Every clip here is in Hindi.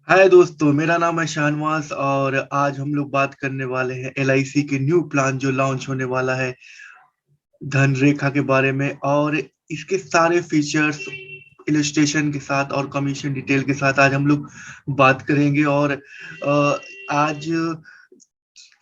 हाय दोस्तों, मेरा नाम है शाहनवाज और आज हम लोग बात करने वाले हैं एलआईसी के न्यू प्लान जो लॉन्च होने वाला है धन रेखा के बारे में। और इसके सारे फीचर्स इलस्ट्रेशन के साथ और कमीशन डिटेल के साथ आज हम लोग बात करेंगे। और आज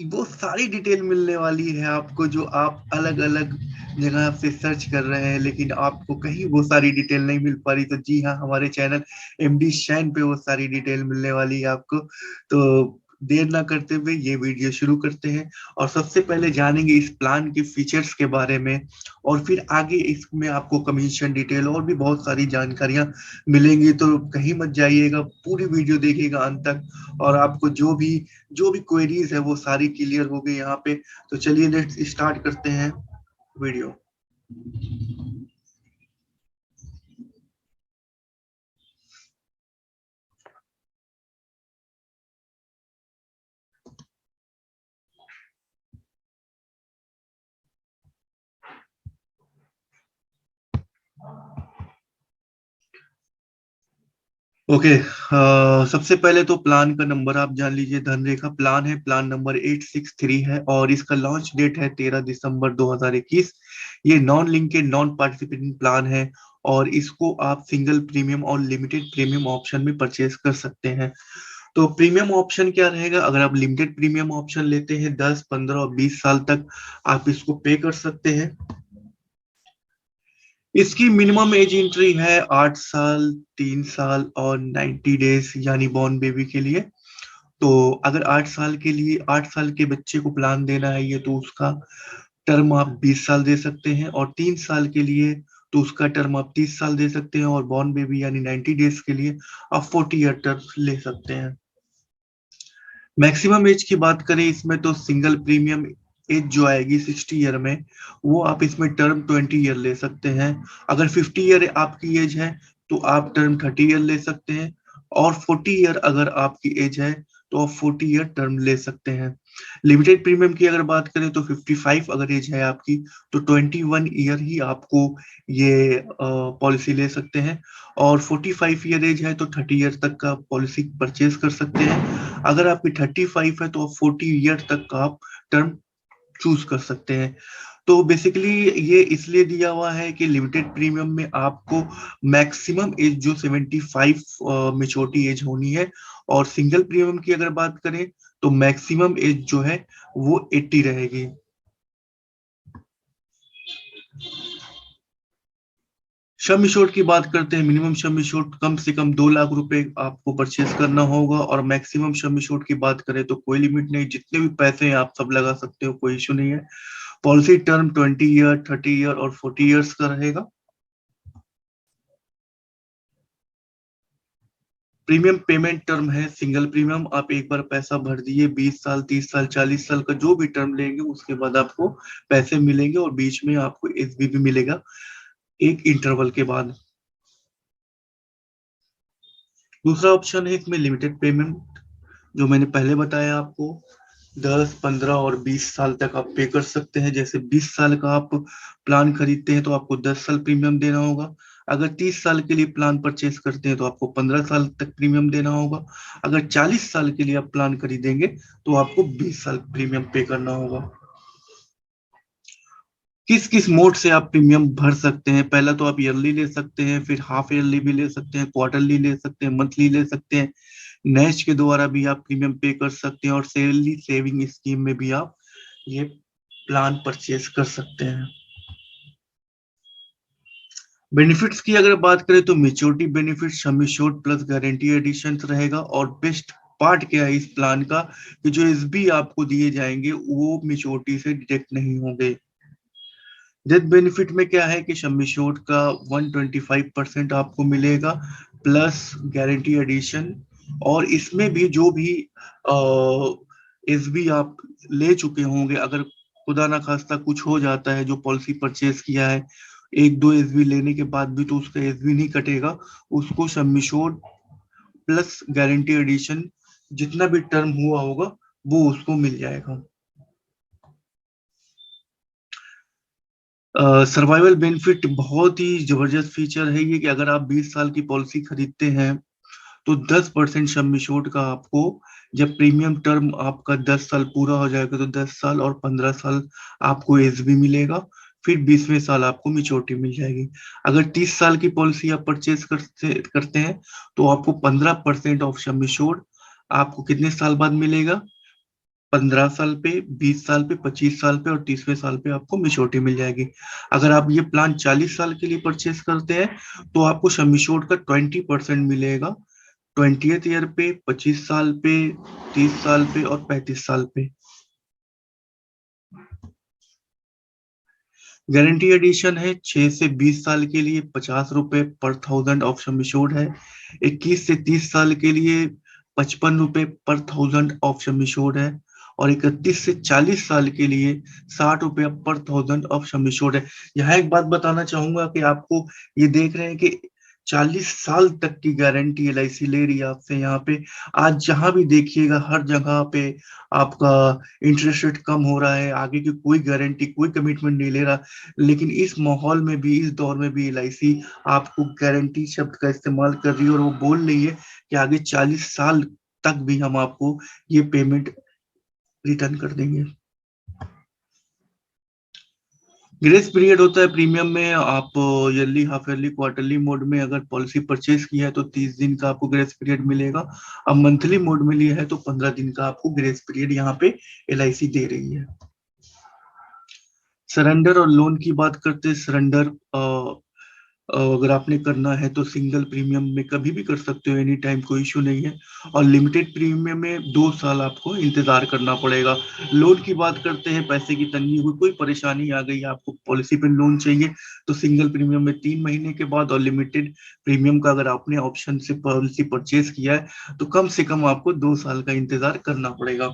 वो सारी डिटेल मिलने वाली है आपको जो आप अलग अलग जगह से सर्च कर रहे हैं, लेकिन आपको कहीं वो सारी डिटेल नहीं मिल पा रही। तो जी हाँ, हमारे चैनल एमडी शैन पे वो सारी डिटेल मिलने वाली है आपको। तो देर ना करते हुए ये वीडियो शुरू करते हैं और सबसे पहले जानेंगे इस प्लान के फीचर्स के बारे में। और फिर आगे इसमें आपको कमीशन डिटेल और भी बहुत सारी जानकारियां मिलेंगी। तो कहीं मत जाइएगा, पूरी वीडियो देखिएगा अंत तक और आपको जो भी क्वेरीज है वो सारी क्लियर हो गई यहाँ पे। तो चलिए लेट्स स्टार्ट करते हैं वीडियो। ओके, सबसे पहले तो प्लान का नंबर आप जान लीजिए। धनरेखा प्लान है, प्लान नंबर 863 है और इसका लॉन्च डेट है 13 दिसंबर 2021। ये non linked non participating plan है और इसको आप सिंगल प्रीमियम और लिमिटेड प्रीमियम ऑप्शन में परचेज कर सकते हैं। तो प्रीमियम ऑप्शन क्या रहेगा? अगर आप लिमिटेड प्रीमियम ऑप्शन लेते हैं 10, 15 और 20 साल तक आप इसको पे कर सकते हैं। इसकी मिनिमम एज एंट्री है 8 साल, 3 साल और 90 डेज यानी बॉर्न बेबी के लिए। तो अगर 8 साल के लिए 8 साल के बच्चे को प्लान देना है ये, तो उसका टर्म आप 20 साल दे सकते हैं। और 3 साल के लिए तो उसका टर्म आप 30 साल दे सकते हैं। और बॉर्न बेबी यानी 90 डेज के लिए आप 40 ईयर टर्म ले सकते हैं। मैक्सिमम एज की बात करें इसमें तो सिंगल प्रीमियम एज जो आएगी 60 ईयर में, वो आप इसमें टर्म 20 ईयर ले सकते हैं। अगर 50 ईयर आपकी एज है तो आप टर्म 30 ईयर ले सकते हैं। और 40 ईयर अगर आपकी एज है तो आप 40 ईयर टर्म ले सकते हैं। लिमिटेड प्रीमियम की अगर बात करें तो 55 अगर एज है आपकी तो 21 ईयर ही आपको ये पॉलिसी ले सकते हैं। और 45 ईयर एज है तो 30 ईयर तक का पॉलिसी परचेज कर सकते हैं। अगर आपकी 35 है तो आप 40 ईयर तक का आप टर्म चूज कर सकते हैं। तो बेसिकली ये इसलिए दिया हुआ है कि लिमिटेड प्रीमियम में आपको मैक्सिमम एज जो 75 मेच्योरिटी एज होनी है। और सिंगल प्रीमियम की अगर बात करें तो मैक्सिमम एज जो है वो 80 रहेगी। सम एश्योर्ड की बात करते हैं। मिनिमम सम एश्योर्ड कम से कम 2 लाख रुपए आपको परचेज करना होगा। और मैक्सिमम सम एश्योर्ड की बात करें तो कोई लिमिट नहीं, जितने भी पैसे हैं आप सब लगा सकते हो, कोई इशू नहीं है। पॉलिसी टर्म 20 ईयर, 30 ईयर और 40 ईयर्स का रहेगा। प्रीमियम पेमेंट टर्म है सिंगल प्रीमियम, आप एक बार पैसा भर दिए, 20 साल, 30 साल, 40 साल का जो भी टर्म लेंगे उसके बाद आपको पैसे मिलेंगे और बीच में आपको एसबी भी मिलेगा एक इंटरवल के बाद। दूसरा ऑप्शन है इसमें लिमिटेड पेमेंट, जो मैंने पहले बताया आपको। 10, 15 और 20 साल तक आप पे कर सकते हैं। जैसे 20 साल का आप प्लान खरीदते हैं तो आपको 10 साल प्रीमियम देना होगा। अगर 30 साल के लिए प्लान परचेस करते हैं तो आपको 15 साल तक प्रीमियम देना होगा। अगर 40 साल के लिए आप प्लान खरीदेंगे तो आपको 20 साल प्रीमियम पे करना होगा। किस किस मोड से आप प्रीमियम भर सकते हैं? पहला तो आप ईयरली ले सकते हैं, फिर हाफ ईयरली भी ले सकते हैं, क्वार्टरली ले सकते हैं, मंथली ले सकते हैं। नेस्ट के द्वारा भी आप प्रीमियम पे कर सकते हैं और सैलरी सेविंग स्कीम में भी आप ये प्लान परचेज कर सकते हैं। बेनिफिट्स की अगर बात करें तो maturity benefit sum assured plus guarantee addition रहेगा। और बेस्ट पार्ट क्या है इस प्लान का कि जो एसबी आपको दिए जाएंगे वो मेच्योरिटी से डिटेक्ट नहीं होंगे। डेथ बेनिफिट में क्या है कि सम एश्योर्ड का 125% आपको मिलेगा प्लस गारंटी एडिशन। और इसमें भी जो भी एसबी आप ले चुके होंगे, अगर खुदा ना खास्ता कुछ हो जाता है, जो पॉलिसी परचेज किया है एक दो एसबी लेने के बाद भी, तो उसका एसबी नहीं कटेगा। उसको sum assured plus guarantee addition जितना भी टर्म हुआ होगा वो उसको मिल जाएगा। सर्वाइवल बेनिफिट बहुत ही जबरदस्त फीचर है ये कि अगर आप 20 साल की पॉलिसी खरीदते हैं तो 10% सम एश्योर्ड का आपको जब प्रीमियम टर्म आपका 10 साल पूरा हो जाएगा तो 10 साल और 15 साल आपको एसबी मिलेगा, फिर 20वें साल आपको मैच्योरिटी मिल जाएगी। अगर 30 साल की पॉलिसी आप परचेज करते हैं तो आपको 15% ऑफ सम एश्योर्ड आपको कितने साल बाद मिलेगा? 15 साल पे, 20 साल पे, 25 साल पे और 30वें साल पे आपको मैच्योरिटी मिल जाएगी। अगर आप ये प्लान 40 साल के लिए परचेज करते हैं तो आपको सम एश्योर्ड का 20% मिलेगा 20th ईयर पे, 25 साल पे, 30 साल पे और 35 साल पे। गारंटी एडिशन है 6 से 20 साल के लिए 50 रुपए पर थाउजेंड ऑफ सम एश्योर्ड है। 21 से 30 साल के लिए 55 रुपए पर थाउजेंड ऑफ सम एश्योर्ड है। और 31 से 40 साल के लिए 60 रुपए पर थाउजेंड ऑफ सम एश्योर्ड है। यहाँ एक बात बताना चाहूंगा कि आपको ये देख रहे हैं कि 40 साल तक की गारंटी एलआईसी ले रही है आपसे। यहाँ पे आज जहां भी देखिएगा हर जगह पे आपका इंटरेस्ट रेट कम हो रहा है, आगे की कोई गारंटी कोई कमिटमेंट नहीं ले रहा। लेकिन इस माहौल में भी, इस दौर में भी एलआईसी आपको गारंटी शब्द का इस्तेमाल कर रही है और वो बोल रही है कि आगे 40 साल तक भी हम आपको ये पेमेंट रिटर्न कर देंगे। ग्रेस पीरियड होता है प्रीमियम में, आप yearly, half yearly, quarterly mode में अगर पॉलिसी परचेज की है तो 30 दिन का आपको ग्रेस पीरियड मिलेगा। अब मंथली मोड में लिया है तो 15 दिन का आपको ग्रेस पीरियड यहाँ पे एलआईसी दे रही है। सरेंडर और लोन की बात करते हैं। सरेंडर अगर आपने करना है तो सिंगल प्रीमियम में कभी भी कर सकते हो, एनी टाइम, कोई इशू नहीं है। और लिमिटेड प्रीमियम में 2 साल आपको इंतजार करना पड़ेगा। लोन की बात करते हैं, पैसे की तंगी हुई, कोई परेशानी आ गई, आपको पॉलिसी पे लोन चाहिए तो सिंगल प्रीमियम में 3 महीने के बाद, और लिमिटेड प्रीमियम का अगर आपने ऑप्शन से पॉलिसी परचेज किया है तो कम से कम आपको 2 साल का इंतजार करना पड़ेगा।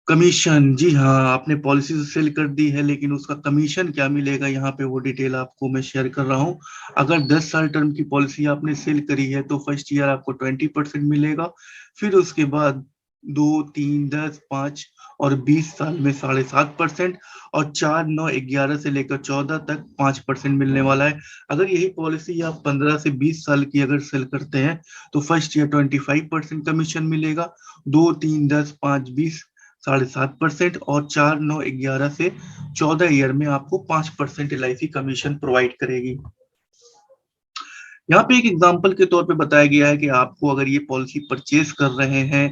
कमीशन, जी हाँ, आपने पॉलिसी तो सेल कर दी है लेकिन उसका कमीशन क्या मिलेगा यहाँ पे वो डिटेल आपको मैं शेयर कर रहा हूँ। अगर 10 साल टर्म की पॉलिसी आपने सेल करी है तो फर्स्ट ईयर आपको 20% मिलेगा। फिर उसके बाद 2, 3, 10, 5 और 20 साल में 7.5%। और 4, 9, 11 से लेकर 14 तक 5% मिलने वाला है। अगर यही पॉलिसी आप 15 से 20 साल की अगर सेल करते हैं तो फर्स्ट ईयर 25% कमीशन मिलेगा। 2, 3, 10, 5, 20 7.5%। और 4, 9, 11 से 14 ईयर में आपको 5% एलआईसी कमीशन प्रोवाइड करेगी। यहाँ पे एक एग्जांपल के तौर पे बताया गया है कि आपको अगर ये पॉलिसी परचेज कर रहे हैं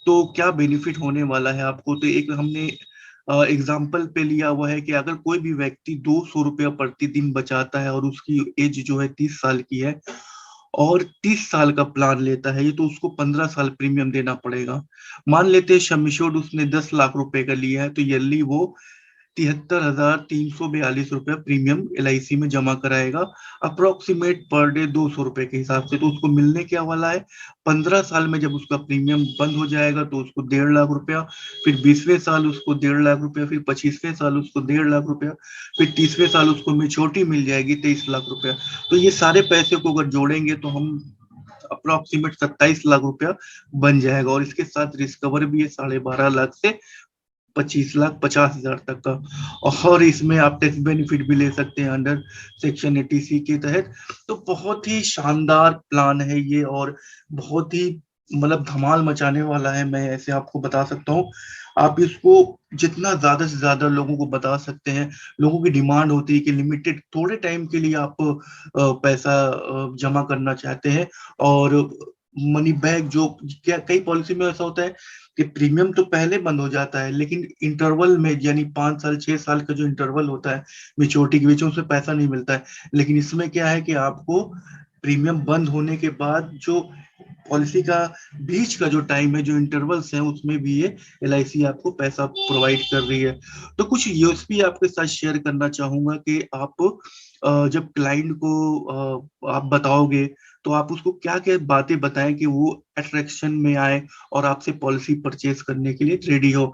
तो क्या बेनिफिट होने वाला है आपको। तो एक हमने एग्जाम्पल पे लिया हुआ है कि अगर कोई भी व्यक्ति 200 रुपया प्रतिदिन बचाता है और उसकी एज जो है 30 साल की है और 30 साल का प्लान लेता है ये, तो उसको 15 साल प्रीमियम देना पड़ेगा। मान लेते हैं सम एश्योर्ड उसने 10 लाख रुपए का लिया है तो ईयरली वो 73,342 रुपया प्रीमियम एलआईसी में जमा कराएगा। अप्रोक्सीमेट पर डे 200 रुपए के हिसाब से। तो उसको मिलने क्या वाला है, 15 साल में जब उसका प्रीमियम बंद हो जाएगा तो उसको 1.5 लाख रुपया, फिर 20वें साल उसको 1.5 लाख रुपया, फिर 25वें साल उसको 1.5 लाख रुपया, फिर 30वें साल उसको मेच्योरिटी मिल जाएगी 23 लाख रुपया। तो ये सारे पैसे को अगर जोड़ेंगे तो हम अप्रोक्सीमेट 27 लाख रुपया बन जाएगा। और इसके साथ रिस्कवर भी है 12.5 लाख से 25,50,000 तक का। और इसमें आप टैक्स बेनिफिट भी ले सकते हैं अंडर सेक्शन 80C के तहत। तो बहुत ही शानदार प्लान है ये और बहुत ही मतलब धमाल मचाने वाला है, मैं ऐसे आपको बता सकता हूँ। आप इसको जितना ज्यादा से ज्यादा लोगों को बता सकते हैं। लोगों की डिमांड होती है कि लिमिटेड थोड़े टाइम के लिए आप पैसा जमा करना चाहते हैं और मनी बैक जो, क्या कई पॉलिसी में ऐसा होता है कि प्रीमियम तो पहले बंद हो जाता है लेकिन इंटरवल में, यानी 5 साल 6 साल का जो इंटरवल होता है मेच्योरिटी के बीच में, उसमें पैसा नहीं मिलता है। लेकिन इसमें क्या है कि आपको प्रीमियम बंद होने के बाद जो पॉलिसी का बीच का जो टाइम है, जो इंटरवल्स हैं, उसमें भी ये एलआईसी आपको पैसा प्रोवाइड कर रही है। तो कुछ यूएसपी आपके साथ शेयर करना चाहूंगा कि आप जब क्लाइंट को आप बताओगे तो आप उसको क्या क्या बातें बताएं कि वो अट्रैक्शन में आए और आपसे पॉलिसी परचेज करने के लिए रेडी हो।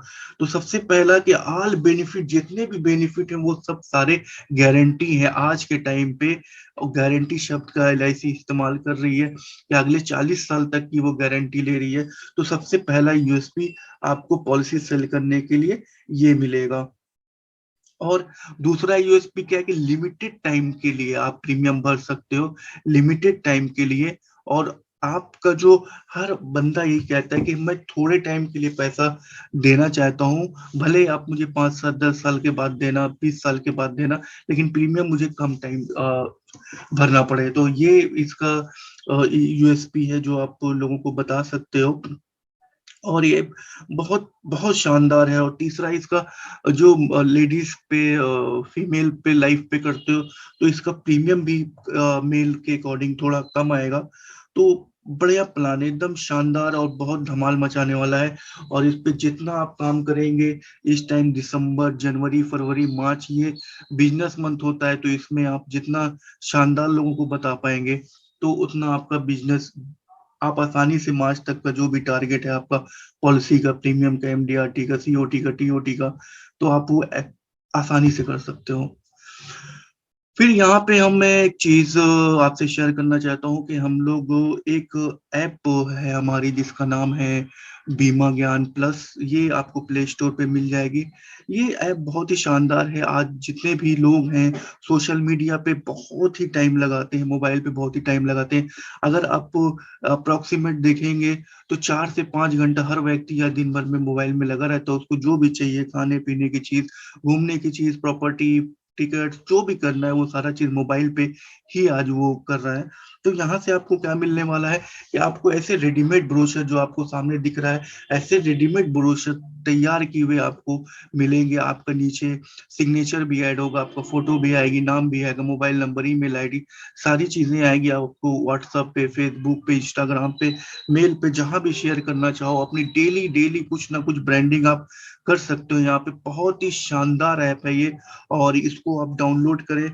तो सबसे पहला कि ऑल बेनिफिट, जितने भी बेनिफिट हैं वो सब सारे गारंटी है आज के टाइम पे। और गारंटी शब्द का एलआईसी इस्तेमाल कर रही है कि अगले 40 साल तक की वो गारंटी ले रही है। तो सबसे पहला यूएसपी आपको पॉलिसी सेल करने के लिए ये मिलेगा। और दूसरा यूएसपी क्या है कि लिमिटेड टाइम के लिए आप प्रीमियम भर सकते हो, लिमिटेड टाइम के लिए। और आपका जो हर बंदा यही कहता है कि मैं थोड़े टाइम के लिए पैसा देना चाहता हूँ, भले ही आप मुझे 5 साल 10 साल के बाद देना, 20 साल के बाद देना, लेकिन प्रीमियम मुझे कम टाइम भरना पड़े। तो ये इसका यूएसपी है जो आप लोगों को बता सकते हो। और ये बहुत बहुत शानदार है। और तीसरा इसका जो लेडीज पे फीमेल पे लाइफ पे करते हो तो इसका प्रीमियम भी मेल के अकॉर्डिंग थोड़ा कम आएगा। तो बढ़िया प्लान है, एकदम शानदार और बहुत धमाल मचाने वाला है। और इस पे जितना आप काम करेंगे, इस टाइम दिसंबर जनवरी फरवरी मार्च ये बिजनेस मंथ होता है, तो इसमें आप जितना शानदार लोगों को बता पाएंगे तो उतना आपका बिजनेस, आप आसानी से मार्च तक का जो भी टारगेट है आपका, पॉलिसी का, प्रीमियम का, एमडीआरटी का, सीओटी का, टीओटी का, तो आप वो आसानी से कर सकते हो। फिर यहाँ पे मैं एक चीज आपसे शेयर करना चाहता हूँ कि हम लोग एक ऐप है हमारी जिसका नाम है बीमा ज्ञान प्लस। ये आपको प्ले स्टोर पे मिल जाएगी। ये ऐप बहुत ही शानदार है। आज जितने भी लोग हैं सोशल मीडिया पे बहुत ही टाइम लगाते हैं, मोबाइल पे बहुत ही टाइम लगाते हैं। अगर आप अप्रोक्सीमेट देखेंगे तो 4 से 5 घंटा हर व्यक्ति या दिन भर में मोबाइल में लगा रहता है। उसको जो भी चाहिए, खाने पीने की चीज, घूमने की चीज, प्रॉपर्टी, टिकट, जो भी करना है वो सारा चीज मोबाइल पे ही आज वो कर रहा है। तो यहाँ से आपको क्या मिलने वाला है कि आपको ऐसे रेडीमेड ब्रोशर जो आपको सामने दिख रहा है, ऐसे रेडीमेड ब्रोशर तैयार किए हुए आपको मिलेंगे। आपका नीचे सिग्नेचर भी ऐड होगा, आपका फोटो भी आएगी, नाम भी आएगा, मोबाइल नंबर, ईमेल आईडी, सारी चीजें आएगी आपको व्हाट्सएप पे, फेसबुक पे, इंस्टाग्राम पे, मेल पे, जहां भी शेयर करना चाहो अपनी डेली डेली कुछ ना कुछ ब्रांडिंग आप कर सकते हो। यहाँ पे बहुत ही शानदार ऐप है ये, और इसको आप डाउनलोड करें।